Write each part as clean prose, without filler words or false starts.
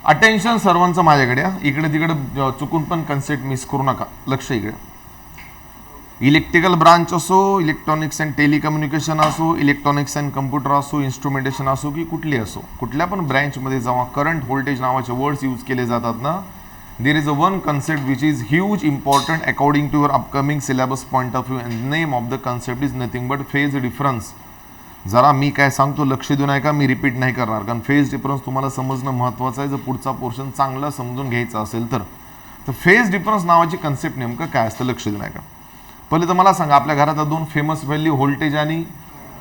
Attention सर्वांचं माझ्याकडे. इकडे तिकडे चुकून पण कन्सेप्ट मिस करू नका. लक्ष इकडे. इलेक्ट्रिकल ब्रांच असो, इलेक्ट्रॉनिक्स अँड टेलिकम्युनिकेशन असो, इलेक्ट्रॉनिक्स अँड कम्प्युटर असो, इन्स्ट्रुमेंटेशन असो की कुठली असो, कुठल्या पण ब्रँचमध्ये जेव्हा करंट व्होल्टेज नावाचे वर्ड्स यूज केले जातात ना, there is a one concept which is huge important according to your upcoming syllabus point of view, and name of the concept is nothing but phase difference. जरा मी काय सांगतो लक्ष देऊ नये का, मी रिपीट नाही करणार, कारण फेज डिफरन्स तुम्हाला समजणं महत्त्वाचं आहे. जर पुढचा पोर्शन चांगला समजून घ्यायचा असेल तर फेज डिफरन्स नावाची कन्सेप्ट नेमकं काय असतं लक्ष देऊ नये का. पहिले तर मला सांगा, आपल्या घरात दोन फेमस व्हॅल्यू व्होल्टेज आणि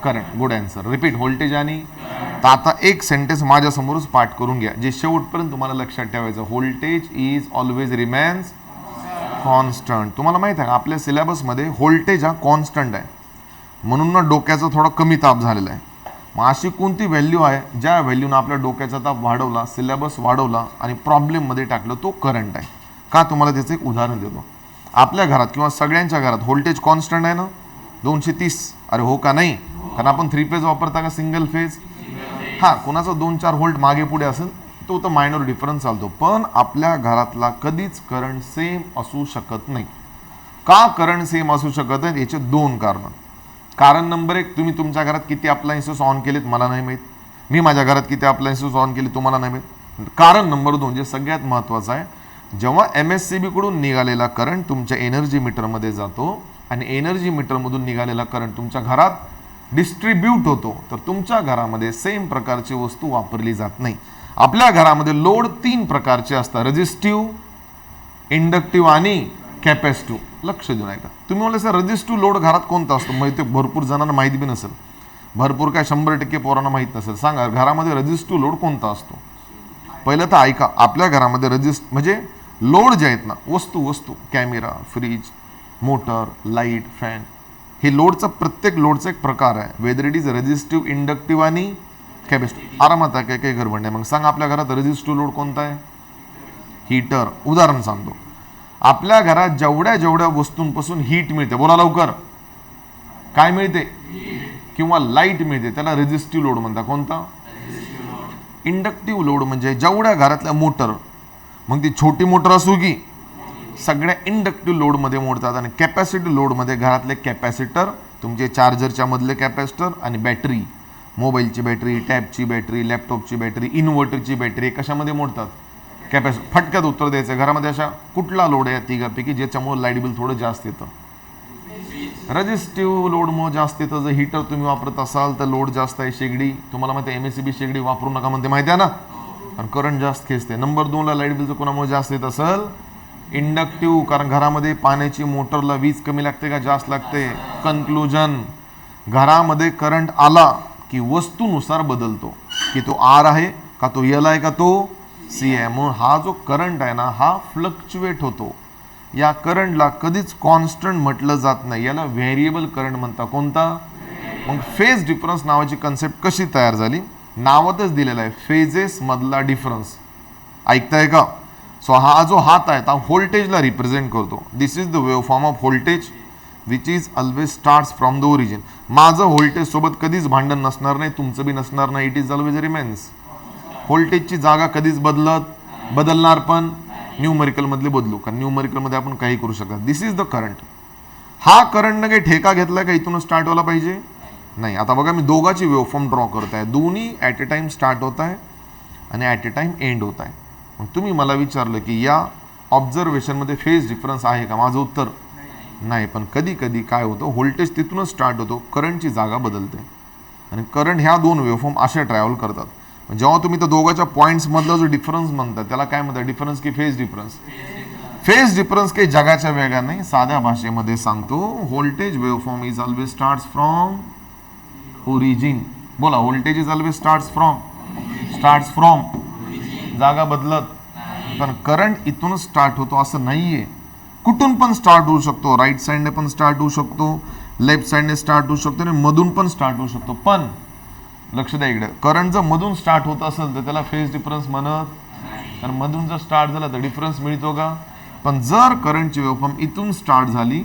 current. Good answer. Repeat, voltage आणि. तर आता एक सेंटेन्स माझ्यासमोरच पाठ करून घ्या, जे शेवटपर्यंत तुम्हाला लक्षात ठेवायचं. Voltage is always remains constant. तुम्हाला माहित आहे का, आपल्या सिलेबसमध्ये व्होल्टेज हा कॉन्स्टंट आहे, म्हणून ना डोक्याचा थोडा कमी ताप झालेला आहे. मग अशी कोणती व्हॅल्यू आहे ज्या व्हॅल्यूनं आपल्या डोक्याचा ताप वाढवला, सिलेबस वाढवला आणि प्रॉब्लेममध्ये टाकलं, तो करंट आहे. का, तुम्हाला त्याचं एक उदाहरण देतो. आपल्या घरात किंवा सगळ्यांच्या घरात व्होल्टेज कॉन्स्टंट आहे ना, 230. अरे हो का नाही, कारण आपण 3 फेज वापरता का सिंगल फेज. हां, कोणाचा 2-4 व्होल्ट मागे पुढे असेल तो तर मायनर डिफरन्स चालतो, पण आपल्या घरातला कधीच करंट सेम असू शकत नाही. का करंट सेम असू शकत नाही, याचे 2 कारण. कारण नंबर 1, तुम्ही तुमच्या घरात किती अप्लायन्सेस ऑन केलेत मला नाही माहीत, मी माझ्या घरात किती अप्लायन्सेस ऑन केले तुम्हाला नाही माहीत. कारण नंबर 2 जे सगळ्यात महत्त्वाचं आहे, जेव्हा MSCB कडून निघालेला करंट तुमच्या एनर्जी मीटरमध्ये जातो आणि एनर्जी मीटरमधून निघालेला करंट तुमच्या घरात डिस्ट्रीब्यूट होतो, तर तुमच्या घरामध्ये सेम प्रकारची वस्तू वापरली जात नाही. आपल्या घरामध्ये लोड 3 प्रकारचे असतात, रेझिस्टिव्ह, इंडक्टिव्ह आणि कॅपॅसिटिव्ह. लक्ष देऊ नका. तुम्ही मला सर रेझिस्टिव्ह लोड घरात कोणता असतो, म्हणजे ते भरपूर जणांना माहिती बी नसेल, भरपूर काय 100% पोरांना माहीत नसेल. सांगा घरामध्ये रेझिस्टिव्ह लोड कोणता असतो. पहिलं तर ऐका, आपल्या घरामध्ये म्हणजे लोड जे आहेत ना, वस्तू camera, fridge, motor, light, fan, हे लोडचा प्रत्येक लोडचा एक प्रकार आहे. Whether it is resistive, inductive आणि कॅपॅसिटिव्ह. आरामात आहे, काही गडबड नाही. मग सांगा आपल्या घरात रेझिस्टिव्ह लोड कोणता आहे. हीटर. उदाहरण सांगतो, आपल्या घरात जेवढ्या वस्तूंपासून हीट मिळते, बोला लवकर, काय मिळते, किंवा लाईट मिळते, त्याला रेझिस्टिव्ह लोड म्हणतात. कोणता. इंडक्टिव्ह लोड म्हणजे जेवढ्या घरातल्या मोटर, मग ती छोटी मोटर असू की, सगळ्या इंडक्टिव्ह लोडमध्ये मोडतात. आणि कॅपॅसिटिव्ह लोडमध्ये घरातले कॅपॅसिटर, तुमचे चार्जरच्या मधले कॅपॅसिटर आणि बॅटरी, मोबाईलची बॅटरी, टॅबची बॅटरी, लॅपटॉपची बॅटरी, इन्व्हर्टरची बॅटरी, कशामध्ये मोडतात. कॅपॅसिटर. फटक्यात उत्तर द्यायचं. घरामध्ये अशा कुठला लोड आहे तिघापैकी ज्याच्यामुळे लाईट बिल थोडं जास्त येतं. रेझिस्टिव्ह लोडमुळे जास्त येतं. जर हीटर तुम्ही वापरत असाल तर लोड जास्त आहे. शेगडी, तुम्हाला माहिती आहे MSCB शेगडी वापरू नका म्हणते, माहिती आहे ना, आणि करंट जास्त खेचते. नंबर 2 ला लाईट बिलचं कोणामुळे जास्त येत असेल, इंडक्टिव्ह, कारण घरामध्ये पाण्याची मोटरला वीज कमी लागते का जास्त लागते. कन्क्लुजन, घरामध्ये करंट आला की वस्तूनुसार बदलतो, की तो R आहे का, तो L आहे का, तो C आहे. म्हणून हा जो करंट आहे ना, हा फ्लक्च्युएट होतो. या करंटला कधीच कॉन्स्टंट म्हटलं जात नाही, याला व्हेरिएबल करंट म्हणतात. कोणता. मग फेज डिफरन्स नावाची कन्सेप्ट कशी तयार झाली, नावातच दिलेलं आहे, फेजेस मधला डिफरन्स. ऐकताय का. सो हा जो हात आहे हा व्होल्टेजला रिप्रेझेंट करतो. This is the wave form of voltage which is always starts from the origin. माझं व्होल्टेज सोबत कधीच भांडण नसणार नाही, तुमचं बी नसणार नाही. It is always remains. व्होल्टेजची जागा कधीच बदलणार, पण न्यूमरिकल मधले बदलू, कारण न्यूमरिकल मध्ये आपण काही करू शकतो. दिस इज द करंट. हा करंटनं काही ठेका घेतला का इथून स्टार्ट व्हायला पाहिजे नाही. आता बघा, मी दोघाची वेवफॉर्म ड्रॉ करत आहे, दोन्ही ॲट ए टाइम स्टार्ट होत आहे आणि ॲट ए टाइम एंड होत आहे. मग तुम्ही मला विचारलं की या ऑब्झर्वेशनमध्ये फेज डिफरन्स आहे का, माझं उत्तर नाही. पण कधी कधी काय होतं, व्होल्टेज तिथूनच स्टार्ट होतो, करंटची जागा बदलते आणि करंट ह्या 2 वेवफॉर्म असे ट्रॅव्हल करतात. जेव्हा तुम्ही त्या दोघांच्या पॉईंट्स मधला जो डिफरन्स म्हणतात त्याला काय म्हणतात, डिफरन्स की फेज डिफरन्स. फेज डिफरन्स काही जगाच्या वेगळ्या नाही, साध्या भाषेमध्ये सांगतो, voltage waveform is always starts from origin. बोला, voltage is always starts from जागा बदलत. पण करंट इथूनच स्टार्ट होतो असं नाहीये, कुठून पण स्टार्ट होऊ शकतो. राईट साईडने पण स्टार्ट होऊ शकतो, लेफ्ट साईडने स्टार्ट होऊ शकतो आणि मधून पण स्टार्ट होऊ शकतो. पण लक्ष द्या इकडे, करंट जर मधून स्टार्ट होत असेल तर त्याला फेज डिफरन्स म्हणत, कारण मधून जर स्टार्ट झाला तर डिफरन्स मिळतो का. पण जर करंटची वेवफॉर्म इथून स्टार्ट झाली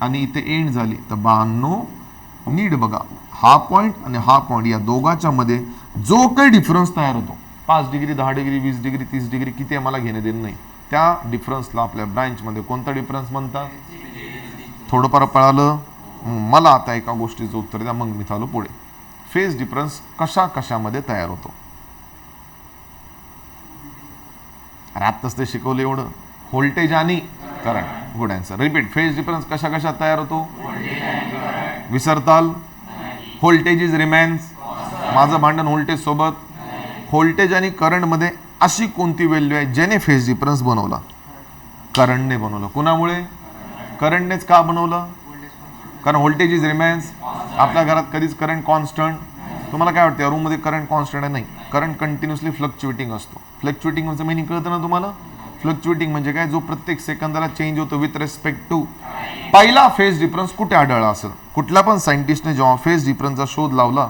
आणि इथे एंड झाली तर 92 नीट बघा, हा पॉईंट आणि हा पॉईंट या दोघांच्या मध्ये जो काही डिफरन्स तयार होतो, 5 डिग्री 10 डिग्री 20 डिग्री 30 डिग्री किती आहे मला घेणे देणं नाही. त्या डिफरन्सला आपल्या ब्रांचमध्ये कोणता डिफरन्स म्हणतात. थोडंफार पळालं. मला आता एका गोष्टीचं उत्तर द्या, मग मी चालू पुढे. फेज डिफरन्स कशा कशामध्ये तयार होतो. अरे आत्ताच ते शिकवलं एवढं. व्होल्टेज आणि current. Good answer. Repeat. Phase difference कशा कशात तयार होतो. विसरताल. Voltage is remains. माझं भांडण व्होल्टेज सोबत. व्होल्टेज आणि करंट मध्ये अशी कोणती व्हॅल्यू आहे ज्याने फेज डिफरन्स बनवला. करंटने बनवलं. कुणामुळे. करंटनेच. का बनवलं. कारण व्होल्टेज इज रिमेन्स. आपल्या घरात कधीच करंट कॉन्स्टंट. तुम्हाला काय वाटतं रूम मध्ये करंट कॉन्स्टंट आहे. नाही, करंट कंटिन्युअसली फ्लक्च्युएटिंग असतो. फ्लक्च्युएटिंग म्हणजे मिनिंग कळतं ना तुम्हाला. फ्लक्च्युएटिंग म्हणजे काय, जो प्रत्येक सेकंदाला चेंज होतो विथ रिस्पेक्ट टू. पहिला फेज डिफरन्स कुठे आढळला असेल. कुठल्या पण सायंटिस्टने जेव्हा फेज डिफरन्सचा शोध लावला,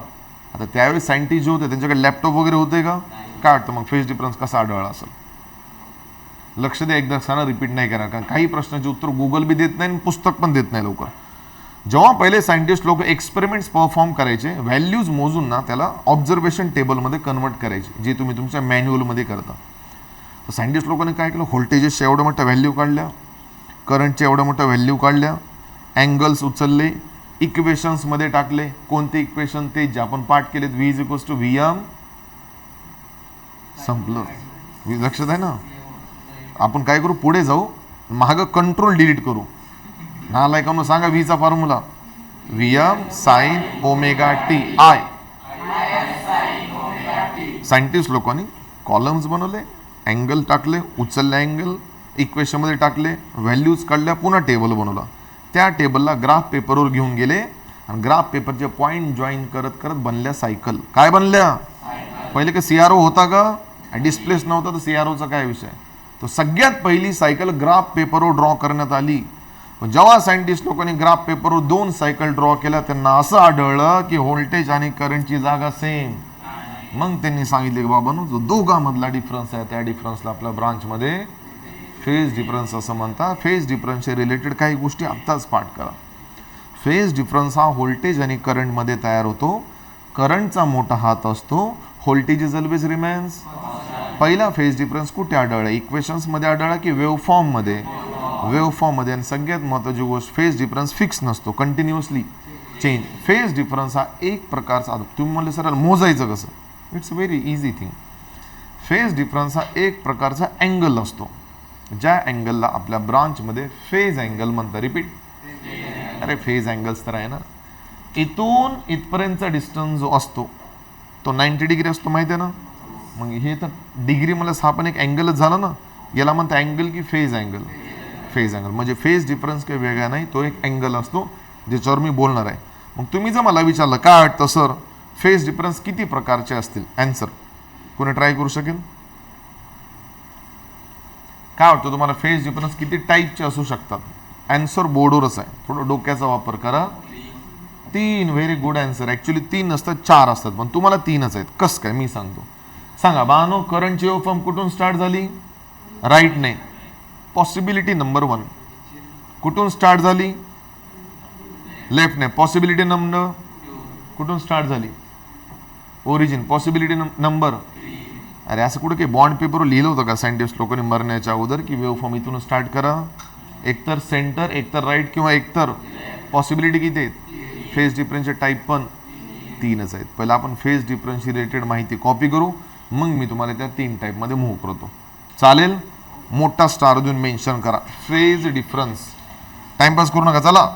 आता त्यावेळी सायंटिस्ट जे होते त्यांच्याकडे लॅपटॉप वगैरे होते का. काय वाटतं मग फेज डिफरन्स कसा आढळला असेल. लक्ष द्या, एकदा सांगा, रिपीट नाही करणार, कारण काही प्रश्नाचे उत्तर गुगल बी देत नाही आणि पुस्तक पण देत नाही लवकर. जेव्हा पहिले सायंटिस्ट लोक एक्सपेरिमेंट्स परफॉर्म करायचे, व्हॅल्यूज मोजून ना त्याला ऑब्झर्वेशन टेबलमध्ये कन्वर्ट करायचे, जे तुम्ही तुमच्या मॅन्युअलमध्ये करता. तर सायंटिस्ट लोकांनी काय केलं, व्होल्टेजेसच्या एवढ्या मोठ्या व्हॅल्यू काढल्या, करंटच्या एवढ्या मोठ्या व्हॅल्यू काढल्या, अँगल्स उचलले, इक्वेशन्समध्ये टाकले. कोणते इक्वेशन, ते जे आपण पाठ केलेत, V is equals to V M. संपलं. लक्षात आहे ना. आपण काय करू, पुढे जाऊ, मागं कंट्रोल डिलीट करू. नालायकांना सांगा व्हीचा formula. V M sine omega T I. Scientist लोकांनी कॉलम्स बनवले, अँगल टाकले, उचलले अँगल, इक्वेशनमध्ये टाकले, व्हॅल्यूज काढल्या, पुन्हा टेबल बनवला. त्या टेबलला ग्राफ पेपरवर घेऊन गेले आणि ग्राफ पेपरचे पॉईंट जॉईन करत करत बनल्या सायकल. काय बनल्या. पहिले का सीआरओ होता का, डिस्प्लेस नव्हता, तर सीआरओचा काय विषय. तो सगळ्यात पहिली सायकल ग्राफ पेपरवर ड्रॉ करण्यात आली. जेव्हा सायंटिस्ट लोकांनी ग्राफ पेपरवर 2 सायकल ड्रॉ केल्या, त्यांना असं आढळलं की व्होल्टेज आणि करंटची जागा सेम. मग त्यांनी सांगितले की बाबांनो, जो दोघांमधला डिफरन्स आहे त्या डिफरन्सला आपल्या ब्रांचमध्ये फेज डिफरन्स असं म्हणतात. फेज डिफरन्सचे रिलेटेड काही गोष्टी आत्ताच पाठ करा. फेज डिफरन्स हा व्होल्टेज आणि करंटमध्ये तयार होतो. करंटचा मोठा हात असतो, व्होल्टेज इज ऑलवेज रिमेन्स. पहिला फेज डिफरन्स कुठे आढळला, इक्वेशन्समध्ये आढळला की वेव्हफॉर्ममध्ये. वेव्हफॉर्ममध्ये. आणि सगळ्यात महत्त्वाची गोष्ट, फेज डिफरन्स फिक्स नसतो, कंटिन्युअसली चेंज. फेज डिफरन्स हा एक प्रकारचा, तुम्ही म्हणले सर मोजायचं कसं, it's very easy thing. Phase difference हा एक प्रकारचा अँगल असतो, ज्या अँगलला आपल्या ब्रांचमध्ये फेज अँगल म्हणतात. रिपीट. अरे फेज अँगल्स तर आहे ना, इथून इथपर्यंतचा डिस्टन्स जो असतो तो 90 डिग्री असतो, माहिती आहे ना. मग हे तर डिग्री मला हा पण एक अँगलच झाला ना. याला म्हणतात अँगल की फेज अँगल. फेज अँगल म्हणजे फेज डिफरन्स काही वेगळा नाही, तो एक अँगल असतो ज्याच्यावर मी बोलणार आहे. मग तुम्ही जर मला विचारलं काय वाटतं सर फेज डिफरन्स किती प्रकारचे असतील, आन्सर कोणी ट्राय करू शकेल. काय वाटतं तुम्हाला फेज डिफरन्स किती टाईपचे असू शकतात. आन्सर बोर्डवरच आहे, थोडं डोक्याचा वापर करा. 3. Very good answer. ॲक्च्युली 3 नसतात, 4 असतात, पण तुम्हाला 3च आहेत. कसं काय मी सांगतो. सांगा बानो, करंटची वेव्हफॉर्म कुठून स्टार्ट झाली. राईटने. पॉसिबिलिटी नंबर 1 कुठून स्टार्ट झाली. लेफ्टने. पॉसिबिलिटी नंबर कुठून स्टार्ट झाली. ओरिजिन. Possibility number. अरे असं कुठं काही बॉन्ड पेपरवर लिहिलं होतं का सायंटिस्ट लोकांनी मरण्याच्या अगोदर की वेव्हफॉर्म इथून स्टार्ट करा. एकतर सेंटर, एकतर राईट किंवा एकतर. पॉसिबिलिटी किती आहेत. फेज डिफरन्सचे टाईप पण 3च आहेत. पहिला आपण फेज डिफरन्स रिलेटेड माहिती कॉपी करू, मग मी तुम्हाला त्या 3 टाईपमध्ये मूव्ह करतो. चालेल. मोठा स्टार देऊन मेन्शन करा फेज डिफरन्स. टाइमपास करू नका, चला.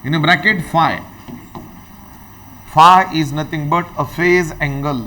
in a bracket phi is nothing but a phase angle